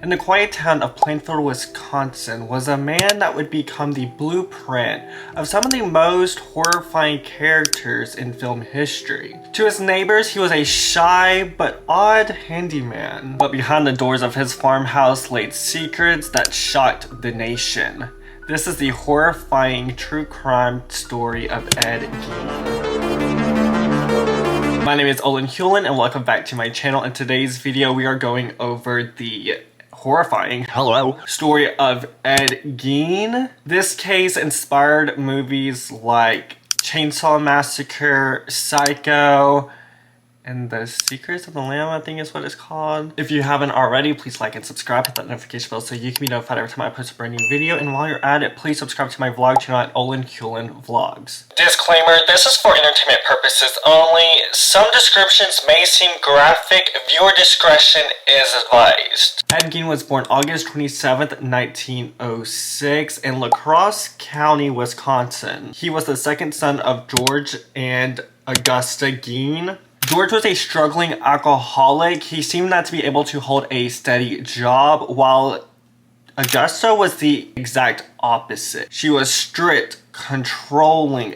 In the quiet town of Plainfield, Wisconsin, was a man that would become the blueprint of some of the most horrifying characters in film history. To his neighbors, he was a shy but odd handyman. But behind the doors of his farmhouse laid secrets that shocked the nation. This is the horrifying true crime story of Ed Gein. My name is Olan Hulion and welcome back to my channel. In today's video, we are going over the horrifying story of Ed Gein. This case inspired movies like Chainsaw Massacre, Psycho, and The Secrets of the Lamb, I think is what it's called. If you haven't already, please like and subscribe, hit that notification bell so you can be notified every time I post a brand new video. And while you're at it, please subscribe to my vlog channel at Olan Hulion Vlogs. Disclaimer, this is for entertainment purposes only. Some descriptions may seem graphic. Viewer discretion is advised. Ed Gein was born August 27th, 1906 in La Crosse County, Wisconsin. He was the second son of George and Augusta Gein. George was a struggling alcoholic. He seemed not to be able to hold a steady job, while Augusta was the exact opposite. She was strict, controlling,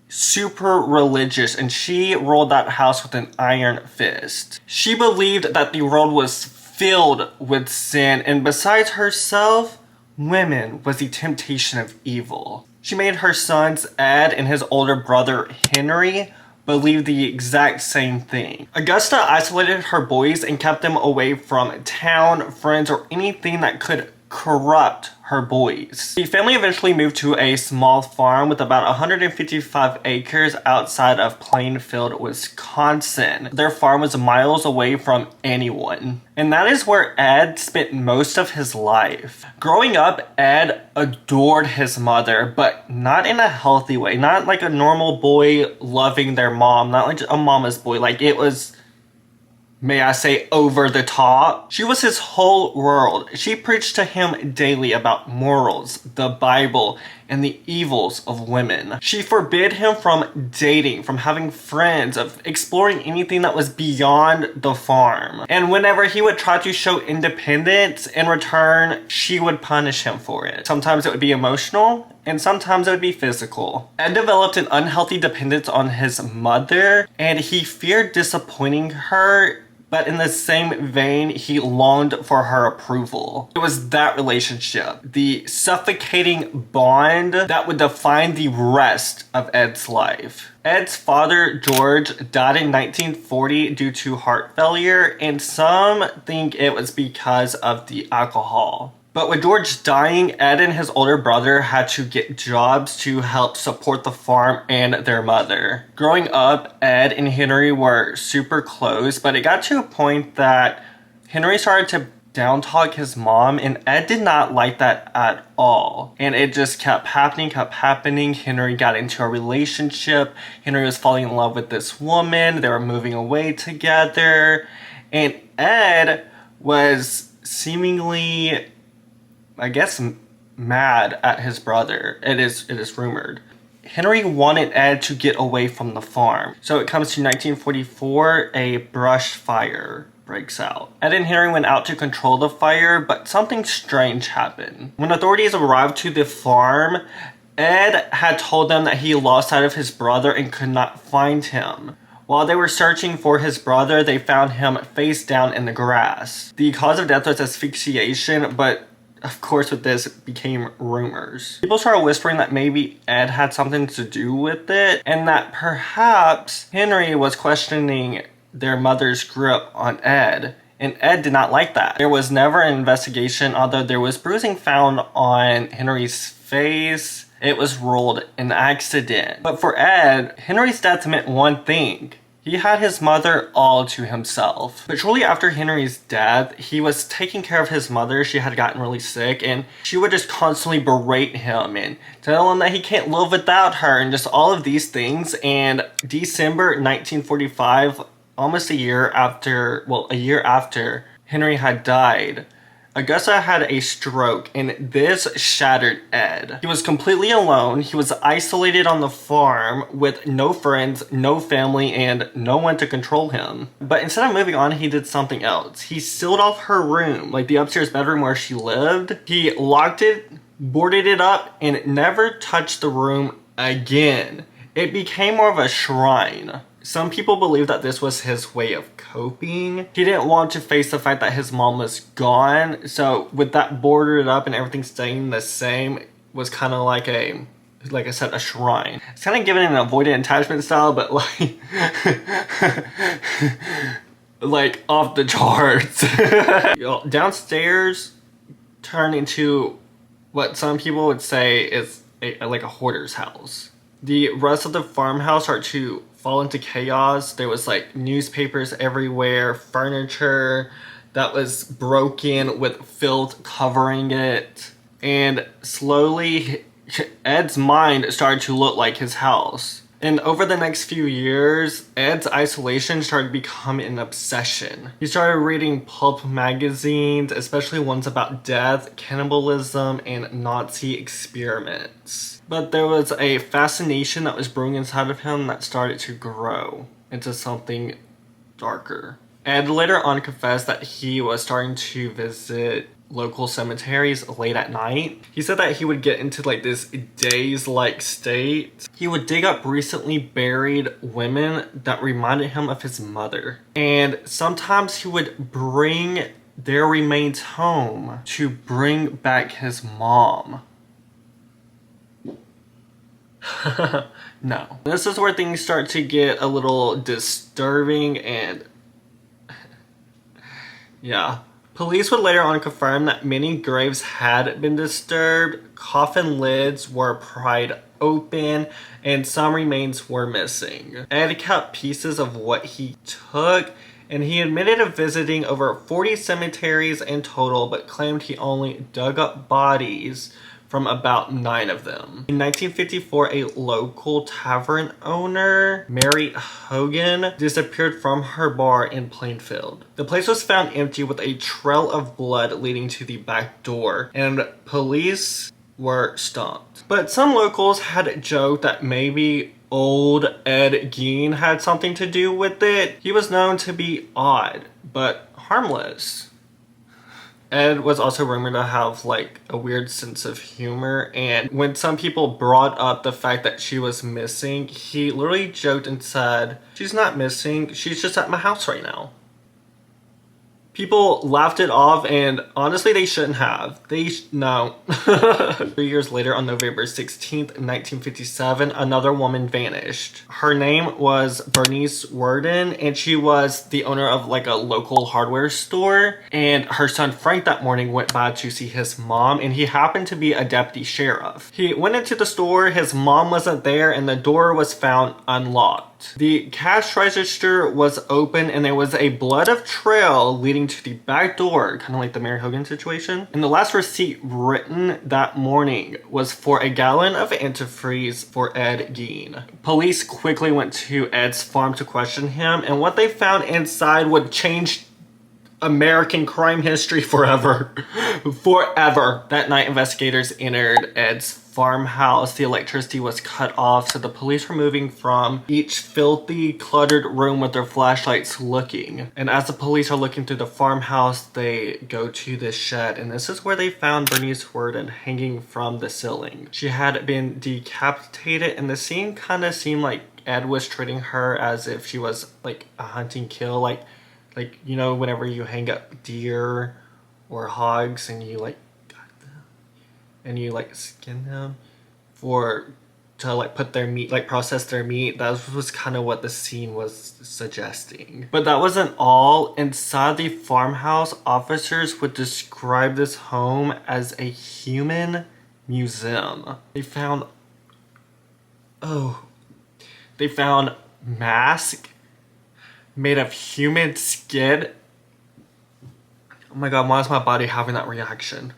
super religious, and she ruled that house with an iron fist. She believed that the world was filled with sin, and besides herself, women was the temptation of evil. She made her sons, Ed and his older brother, Henry, believe the exact same thing. Augusta isolated her boys and kept them away from town, friends, or anything that could corrupt her boys. The family eventually moved to a small farm with about 155 acres outside of Plainfield, Wisconsin. Their farm was miles away from anyone. And that is where Ed spent most of his life. Growing up, Ed adored his mother, but not in a healthy way. Not like a normal boy loving their mom, not like a mama's boy. Like it was, may I say, over the top. She was his whole world. She preached to him daily about morals, the Bible, and the evils of women. She forbid him from dating, from having friends, of exploring anything that was beyond the farm. And whenever he would try to show independence, in return, she would punish him for it. Sometimes it would be emotional, and sometimes it would be physical. Ed developed an unhealthy dependence on his mother, and he feared disappointing her, but in the same vein, he longed for her approval. It was that relationship, the suffocating bond, that would define the rest of Ed's life. Ed's father, George, died in 1940 due to heart failure, and some think it was because of the alcohol. But with George dying, Ed and his older brother had to get jobs to help support the farm and their mother. Growing up, Ed and Henry were super close, but it got to a point that Henry started to down-talk his mom, and Ed did not like that at all. And it just kept happening. Henry got into a relationship. Henry was falling in love with this woman. They were moving away together. And Ed was seemingly, I guess, mad at his brother. It is rumored. Henry wanted Ed to get away from the farm. So it comes to 1944, a brush fire breaks out. Ed and Henry went out to control the fire, but something strange happened. When authorities arrived to the farm, Ed had told them that he lost sight of his brother and could not find him. While they were searching for his brother, they found him face down in the grass. The cause of death was asphyxiation, but of course, with this, it became rumors. People started whispering that maybe Ed had something to do with it, and that perhaps Henry was questioning their mother's grip on Ed, and Ed did not like that. There was never an investigation, although there was bruising found on Henry's face. It was ruled an accident. But for Ed, Henry's death meant one thing. He had his mother all to himself. But shortly after Henry's death, he was taking care of his mother. She had gotten really sick, and she would just constantly berate him and tell him that he can't live without her and just all of these things. And December 1945, almost a year after Henry had died, Augusta had a stroke, and this shattered Ed. He was completely alone. He was isolated on the farm with no friends, no family, and no one to control him. But instead of moving on, he did something else. He sealed off her room, like the upstairs bedroom where she lived. He locked it, boarded it up, and never touched the room again. It became more of a shrine. Some people believe that this was his way of coping. He didn't want to face the fact that his mom was gone, so with that boarded up and everything staying the same, it was kind of like I said, a shrine. It's kind of given an avoidant attachment style, but like, like off the charts. Downstairs turned into what some people would say is like a hoarder's house. The rest of the farmhouse started to fall into chaos. There was like newspapers everywhere, furniture that was broken with filth covering it, and slowly Ed's mind started to look like his house. And over the next few years, Ed's isolation started to become an obsession. He started reading pulp magazines, especially ones about death, cannibalism, and Nazi experiments. But there was a fascination that was brewing inside of him that started to grow into something darker. Ed later on confessed that he was starting to visit local cemeteries late at night. He said that he would get into like this daze-like state. He would dig up recently buried women that reminded him of his mother. And sometimes he would bring their remains home to bring back his mom. No. This is where things start to get a little disturbing and yeah. Police would later on confirm that many graves had been disturbed, coffin lids were pried open, and some remains were missing. Ed kept pieces of what he took, and he admitted to visiting over 40 cemeteries in total, but claimed he only dug up bodies from about 9 of them. In 1954, a local tavern owner, Mary Hogan, disappeared from her bar in Plainfield. The place was found empty with a trail of blood leading to the back door, and police were stumped. But some locals had joked that maybe old Ed Gein had something to do with it. He was known to be odd, but harmless. Ed was also rumored to have like a weird sense of humor, and when some people brought up the fact that she was missing, he literally joked and said, "She's not missing, she's just at my house right now." People laughed it off, and honestly, they shouldn't have. No. 3 years later, on November 16th, 1957, another woman vanished. Her name was Bernice Worden, and she was the owner of like a local hardware store. And her son Frank that morning went by to see his mom, and he happened to be a deputy sheriff. He went into the store, his mom wasn't there, and the door was found unlocked. The cash register was open, and there was a blood of trail leading to the back door, kind of like the Mary Hogan situation. And the last receipt written that morning was for a gallon of antifreeze for Ed Gein. Police quickly went to Ed's farm to question him, and what they found inside would change American crime history forever. Forever. That night, investigators entered Ed's farmhouse. The electricity was cut off, so the police were moving from each filthy, cluttered room with their flashlights looking. And as the police are looking through the farmhouse, they go to this shed, and this is where they found Bernice Worden hanging from the ceiling. She had been decapitated, and the scene kind of seemed like Ed was treating her as if she was like a hunting kill, like you know, whenever you hang up deer or hogs and you like gut them and you like skin them to like put their meat, like process their meat. That was kind of what the scene was suggesting. But that wasn't all. Inside the farmhouse, officers would describe this home as a human museum. They found masks made of human skin. Oh my god, why is my body having that reaction?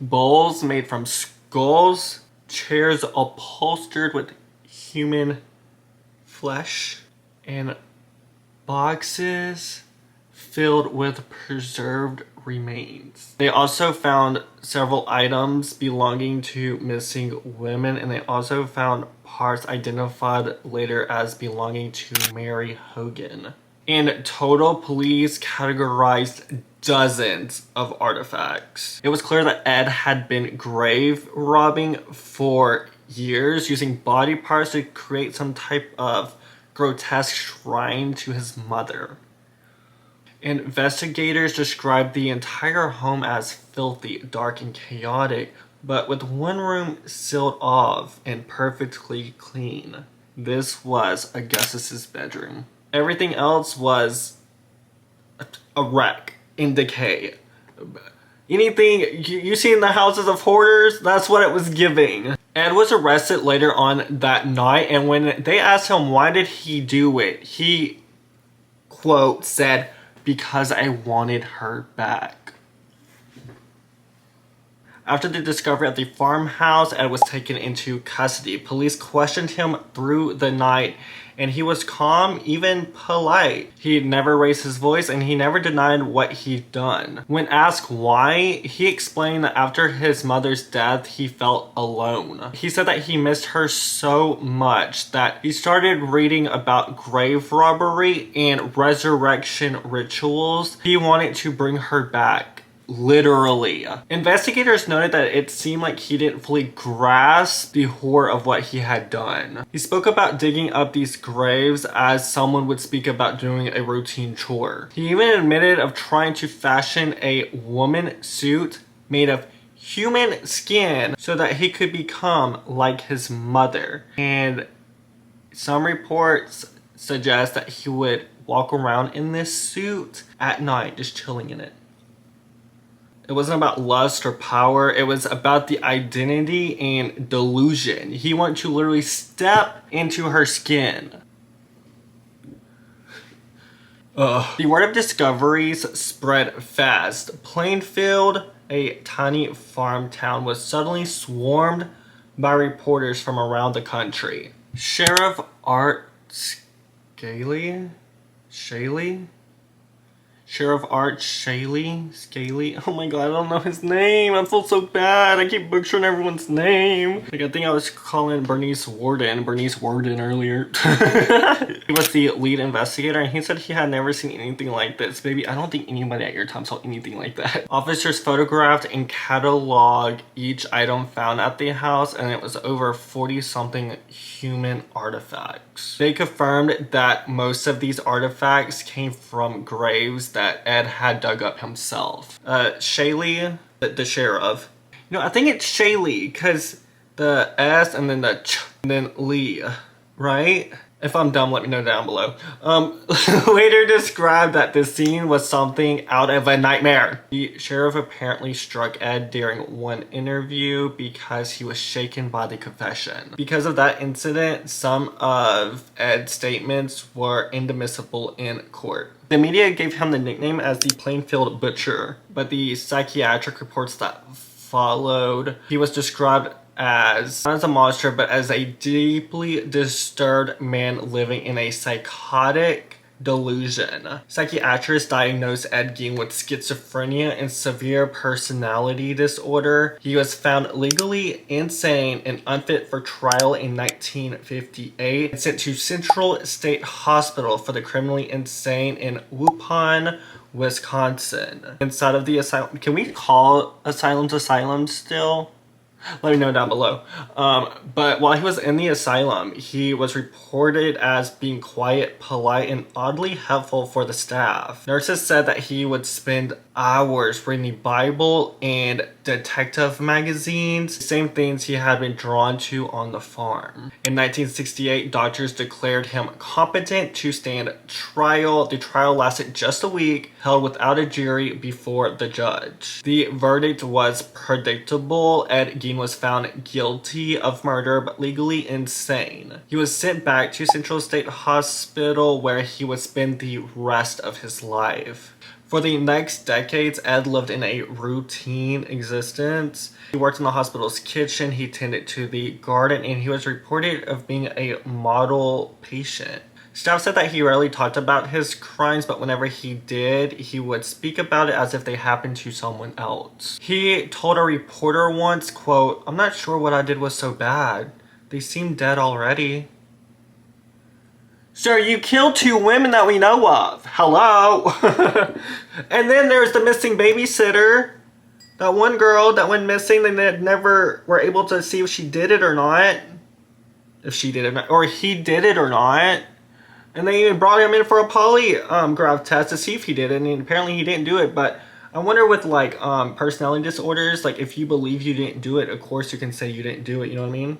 Bowls made from skulls, chairs upholstered with human flesh, and boxes filled with preserved remains. They also found several items belonging to missing women, and they also found parts identified later as belonging to Mary Hogan. In total, police categorized dozens of artifacts. It was clear that Ed had been grave robbing for years, using body parts to create some type of grotesque shrine to his mother. Investigators described the entire home as filthy, dark, and chaotic, but with one room sealed off and perfectly clean. This was Augustus's bedroom. Everything else was a wreck, in decay. Anything you see in the houses of hoarders, that's what it was giving. Ed was arrested later on that night, and when they asked him why did he do it, he, quote, said, "Because I wanted her back." After the discovery at the farmhouse, Ed was taken into custody. Police questioned him through the night, and he was calm, even polite. He never raised his voice, and he never denied what he'd done. When asked why, he explained that after his mother's death, he felt alone. He said that he missed her so much that he started reading about grave robbery and resurrection rituals. He wanted to bring her back. Literally. Investigators noted that it seemed like he didn't fully grasp the horror of what he had done. He spoke about digging up these graves as someone would speak about doing a routine chore. He even admitted of trying to fashion a woman suit made of human skin so that he could become like his mother. And some reports suggest that he would walk around in this suit at night, just chilling in it. It wasn't about lust or power. It was about the identity and delusion. He wanted to literally step into her skin. The word of discoveries spread fast. Plainfield, a tiny farm town, was suddenly swarmed by reporters from around the country. Sheriff Art Scaly? Sheriff Art Scaly. Oh my god, I don't know his name. I feel so bad. I keep butchering everyone's name. Like, I think I was calling Bernice Worden earlier. He was the lead investigator, and he said he had never seen anything like this. Baby, I don't think anybody at your time saw anything like that. Officers photographed and cataloged each item found at the house, and it was over 40-something human artifacts. They confirmed that most of these artifacts came from graves that Ed had dug up himself. Shaley, the sheriff. You know, I think it's Shaley, because the S and then the Ch and then Lee, right? If I'm dumb, let me know down below. Later described that the scene was something out of a nightmare. The sheriff apparently struck Ed during one interview because he was shaken by the confession. Because of that incident, some of Ed's statements were inadmissible in court. The media gave him the nickname as the Plainfield Butcher, but the psychiatric reports that followed, he was described as, not as a monster, but as a deeply disturbed man living in a psychotic delusion. Psychiatrists diagnosed Ed Gein with schizophrenia and severe personality disorder. He was found legally insane and unfit for trial in 1958 and sent to Central State Hospital for the criminally insane in Waupun, Wisconsin. Inside of the asylum, can we call asylums still? Let me know down below. But while he was in the asylum, he was reported as being quiet, polite, and oddly helpful for the staff. Nurses said that he would spend hours reading the Bible and detective magazines, same things he had been drawn to on the farm. In 1968, doctors declared him competent to stand trial. The trial lasted just a week, held without a jury before the judge. The verdict was predictable. Ed Gein was found guilty of murder but legally insane. He was sent back to Central State Hospital where he would spend the rest of his life. For the next decades, Ed lived in a routine existence. He worked in the hospital's kitchen, he tended to the garden, and he was reported of being a model patient. Staff said that he rarely talked about his crimes, but whenever he did, he would speak about it as if they happened to someone else. He told a reporter once, quote, "I'm not sure what I did was so bad. They seem dead already." Sir, you killed 2 women that we know of. Hello. And then there's the missing babysitter. That one girl that went missing, they never were able to see if she did it or not. If she did it or not. Or he did it or not. And they even brought him in for a polygraph test to see if he did it. And apparently he didn't do it. But I wonder with like personality disorders, like if you believe you didn't do it, of course you can say you didn't do it. You know what I mean?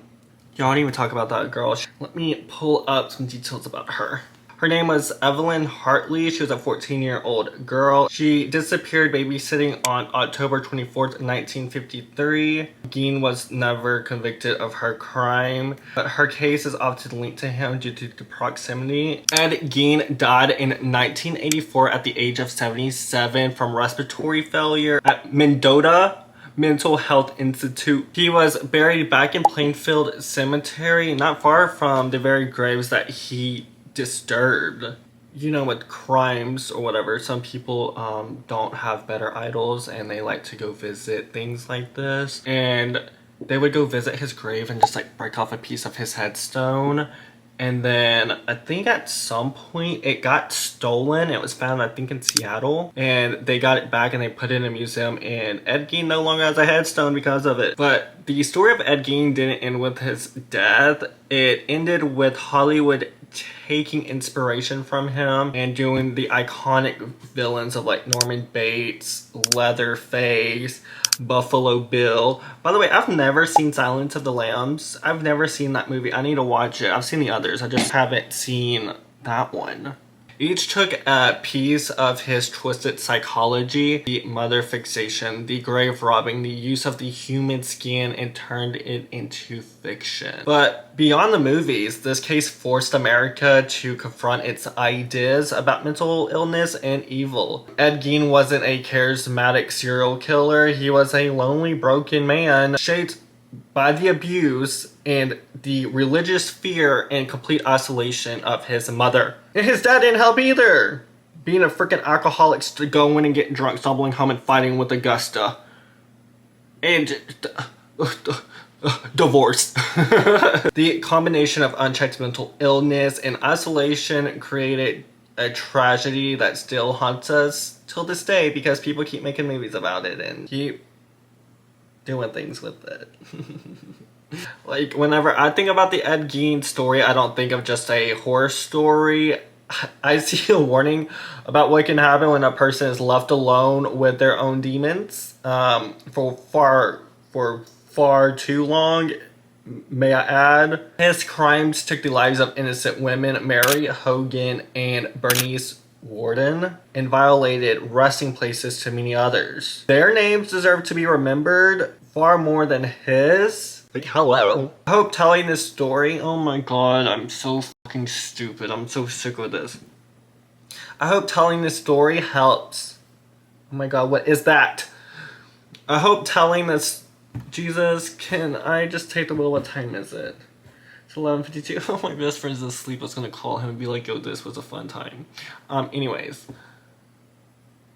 Y'all didn't even talk about that girl. Let me pull up some details about her. Her name was Evelyn Hartley. She was a 14-year-old girl. She disappeared babysitting on October 24th, 1953. Gein was never convicted of her crime, but her case is often linked to him due to the proximity. Ed Gein died in 1984 at the age of 77 from respiratory failure at Mendota Mental Health Institute. He was buried back in Plainfield Cemetery, not far from the very graves that he disturbed. You know, with crimes or whatever, some people don't have better idols and they like to go visit things like this. And they would go visit his grave and just like break off a piece of his headstone. And then I think at some point it got stolen. It was found, I think, in Seattle. And they got it back and they put it in a museum. And Ed Gein no longer has a headstone because of it. But the story of Ed Gein didn't end with his death. It ended with Hollywood taking inspiration from him and doing the iconic villains of like Norman Bates, Leatherface, Buffalo Bill. By the way, I've never seen Silence of the Lambs. I've never seen that movie. I need to watch it. I've seen the others. I just haven't seen that one. Each took a piece of his twisted psychology, the mother fixation, the grave robbing, the use of the human skin, and turned it into fiction. But beyond the movies, this case forced America to confront its ideas about mental illness and evil. Ed Gein wasn't a charismatic serial killer. He was a lonely, broken man shaped by the abuse and the religious fear and complete isolation of his mother. And his dad didn't help either. Being a freaking alcoholic, going and getting drunk, stumbling home and fighting with Augusta. And divorce. The combination of unchecked mental illness and isolation created a tragedy that still haunts us till this day because people keep making movies about it and keep doing things with it. Like, whenever I think about the Ed Gein story, I don't think of just a horror story. I see a warning about what can happen when a person is left alone with their own demons for far too long, may I add. His crimes took the lives of innocent women, Mary, Hogan, and Bernice Worden, and violated resting places to many others. Their names deserve to be remembered far more than his. Like, hello. I hope telling this story, oh my god, I'm so fucking stupid. I'm so sick of this. I hope telling this story helps. Oh my god, what is that? I hope telling this, Jesus, can I just take the wheel? What time is it? It's 11:52. Oh, my best friend's asleep. I was gonna call him and be like, yo, this was a fun time. Anyways.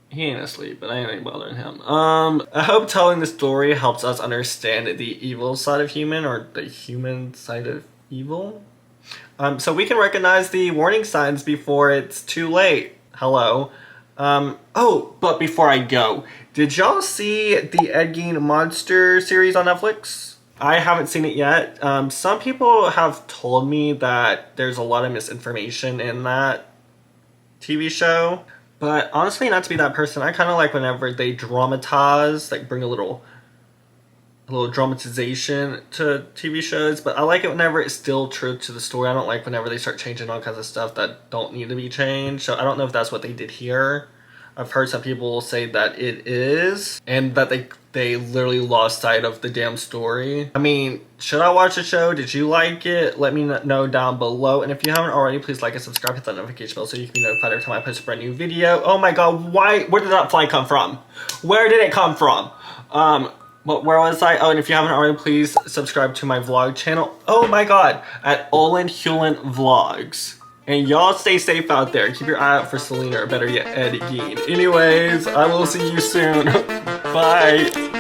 He ain't asleep, but I ain't bothering him. I hope telling the story helps us understand the evil side of human, or the human side of evil. So we can recognize the warning signs before it's too late. Hello. Oh, but before I go, did y'all see the Ed Gein Monster series on Netflix? I haven't seen it yet. Some people have told me that there's a lot of misinformation in that TV show. But honestly, not to be that person, I kind of like whenever they dramatize, like bring a little dramatization to TV shows. But I like it whenever it's still true to the story. I don't like whenever they start changing all kinds of stuff that don't need to be changed. So I don't know if that's what they did here. I've heard some people say that it is, and that they literally lost sight of the damn story. I mean, should I watch the show? Did you like it? Let me know down below. And if you haven't already, please like and subscribe, hit that notification bell so you can be notified every time I post a brand new video. Oh my god, where did that fly come from? Where did it come from? Where was I? Oh, and if you haven't already, please subscribe to my vlog channel. Oh my god, at Olan Hulion Vlogs. And y'all stay safe out there. Keep your eye out for Selena, or better yet, Ed Gein. Anyways, I will see you soon. Bye.